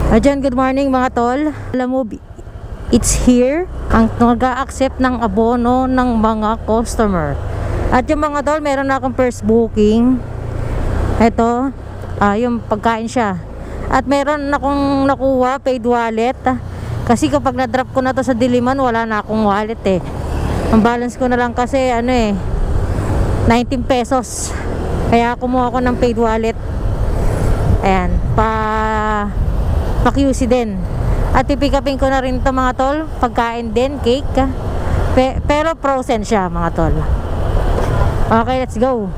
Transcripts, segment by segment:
Ayan, good morning mga tol. Alam mo, it's here ang nag-a-accept ng abono ng mga customer. At yung mga tol, meron na akong first booking. Ito, yung pagkain siya. At meron akong nakuha paid wallet. Kasi kapag na-drop ko na to sa Diliman, wala na akong wallet eh. Ang balance ko na lang kasi 19 pesos. Kaya kumuha ko ng paid wallet. Ayan, pa QC din. At i-pick upin ko na rin to mga tol. Pagkain din, cake. Pero frozen siya mga tol. Okay, let's go.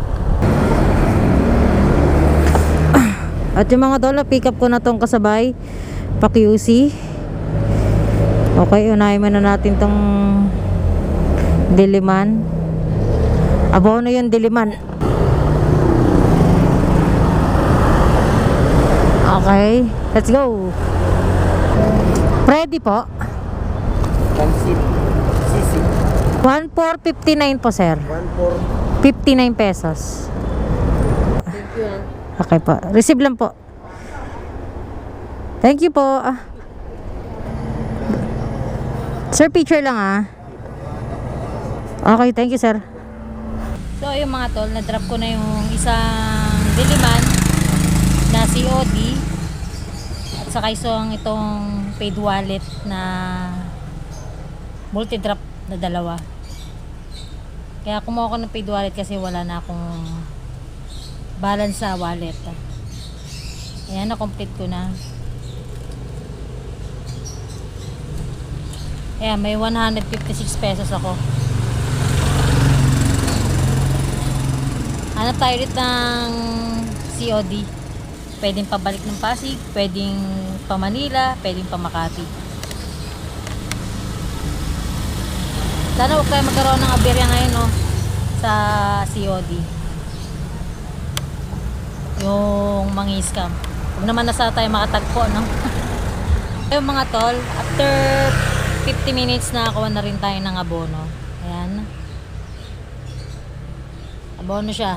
At yung mga tol, pick up ko na tong kasabay pa QC. Okay, unahin muna natin tong Diliman. Abono yung Diliman. Okay, let's go. Ready po? Pansit sisi 1,459 po sir. 59 pesos. Thank you. Okay po, receive lang po. Thank you po. Sir, picture lang Okay, thank you sir. So yung mga tol, na-drop ko na yung isang Diliman na COD at saka itong paid wallet na multi-drop na dalawa. Kaya kumuha ko ng paid wallet kasi wala na akong balance sa wallet. Ayan, na-complete ko na. Ayan, may 156 pesos ako. Hanap tayo ulit ng COD. Pwedeng pabalik ng Pasig, pwedeng pa Manila, pwedeng pa Makati. Sana huwag kayo magkaroon ng aberya ngayon sa COD. Yung mangi-scam. Huwag naman na sana tayo makatagpo, no? Yung mga tol, after 50 minutes na nakakuha na rin tayo ng abono. Ayan. Abono siya.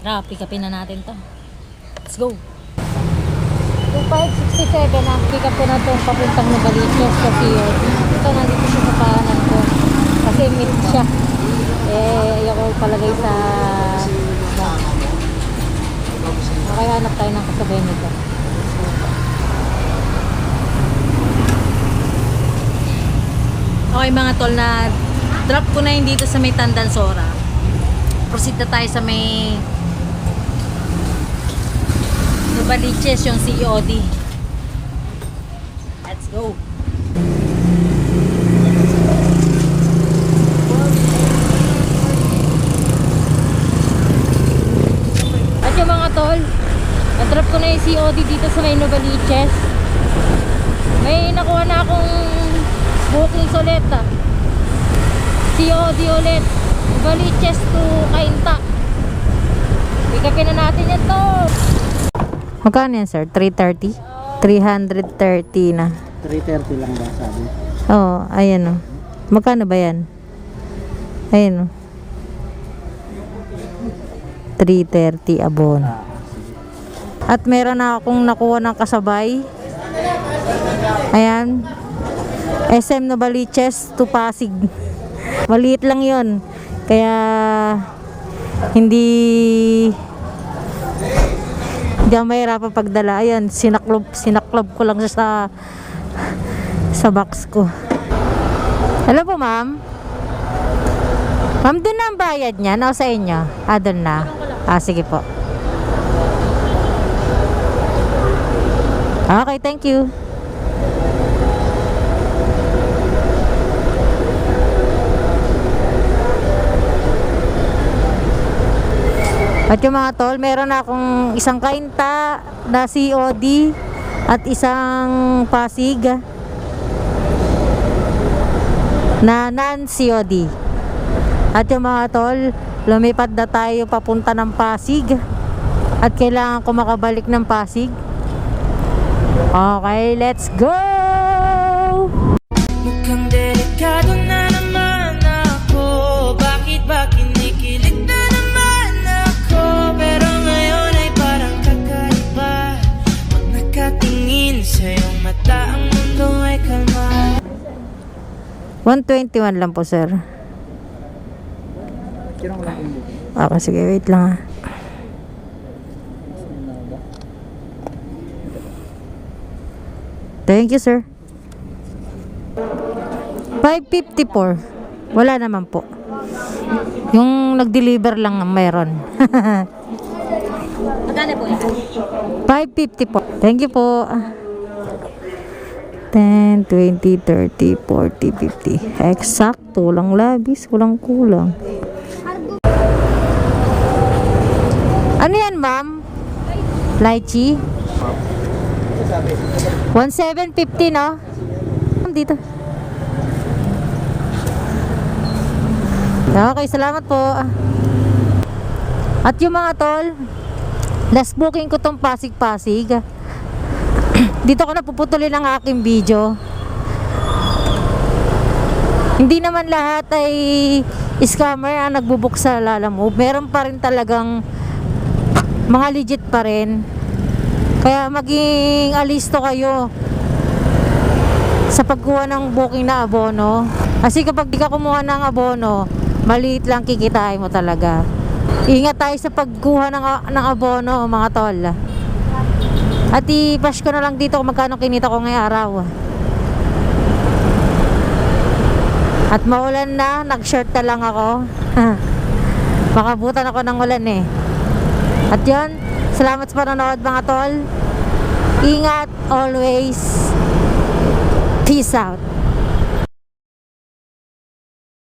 Tara, pick upin na natin to. Let's go. 2567 ang pick up ko na itong papuntang Novaliches sa COD. Ito, nandito siya sa paanan ko. Kasi meet siya. Ayoko palagay sa box. Okay, hanap tayo ng kasabay nito. Okay mga tol, na drop ko na yun dito sa may Tandansora. Proceed na tayo sa may Novaliches, yung COD. Let's go. At yung mga tol, na-drop ko na yung COD dito sa may Novaliches. May nakuha na akong booking ulit. COD ulit. Novaliches to Cainta. Pikapin na natin yan to. Magkano yan sir? 330? 330 na. 330 lang ba sabi? Oo, ayan Magkano ba yan? Ayan 330 abono. At meron na akong nakuha ng kasabay. Ayan. SM Novaliches to Pasig. Maliit lang yon. Kaya hindi ako mahirapan pagdala. Ayan, sinaklob ko lang siya sa box ko. Hello po ma'am. Ma'am, doon na ang bayad niya o sa inyo? Doon na. Sige po. Okay, thank you. At yung mga tol, meron akong isang Cainta na COD at isang Pasig na non-COD. At yung mga tol, lumipad na tayo papunta ng Pasig at kailangan ko makabalik ng Pasig. Okay, let's go! Mukhang delikado na naman ako. Bakit ba kinikilig na naman ako? Pero ngayon ay parang kakain. 121 lang po, sir. Kirang lang yung booking. Okay, sige, wait lang ha. Thank you, sir. 554. Wala naman po. Yung nag-deliver lang ang meron. Magkano po yan? 550 po. Thank you po. 10, 20, 30, 40, 50. Eksakto. Walang labis. Walang kulang. Ano yan, ma'am? Lychee? 1750, no? Dito. Okay, salamat po. At yung mga tol, last booking ko tong Pasig-Pasig. Dito ko na puputulin ang aking video. Hindi naman lahat ay scammer ang nagbubook sa Lalamove. Meron pa rin talagang mga legit pa rin. Kaya maging alisto kayo sa pagkuha ng booking na abono. Kasi kapag di ka kumuha ng abono, maliit lang kikitain mo talaga. Ingat tayo sa pagkuha ng abono, mga tol. At i-flash ko na lang dito kung magkano kinita ko ngayong araw. At maulan na, nag-shirt na lang ako. Makabutan ako ng ulan eh. At yun, salamat sa panonood mga tol. Ingat always. Peace out.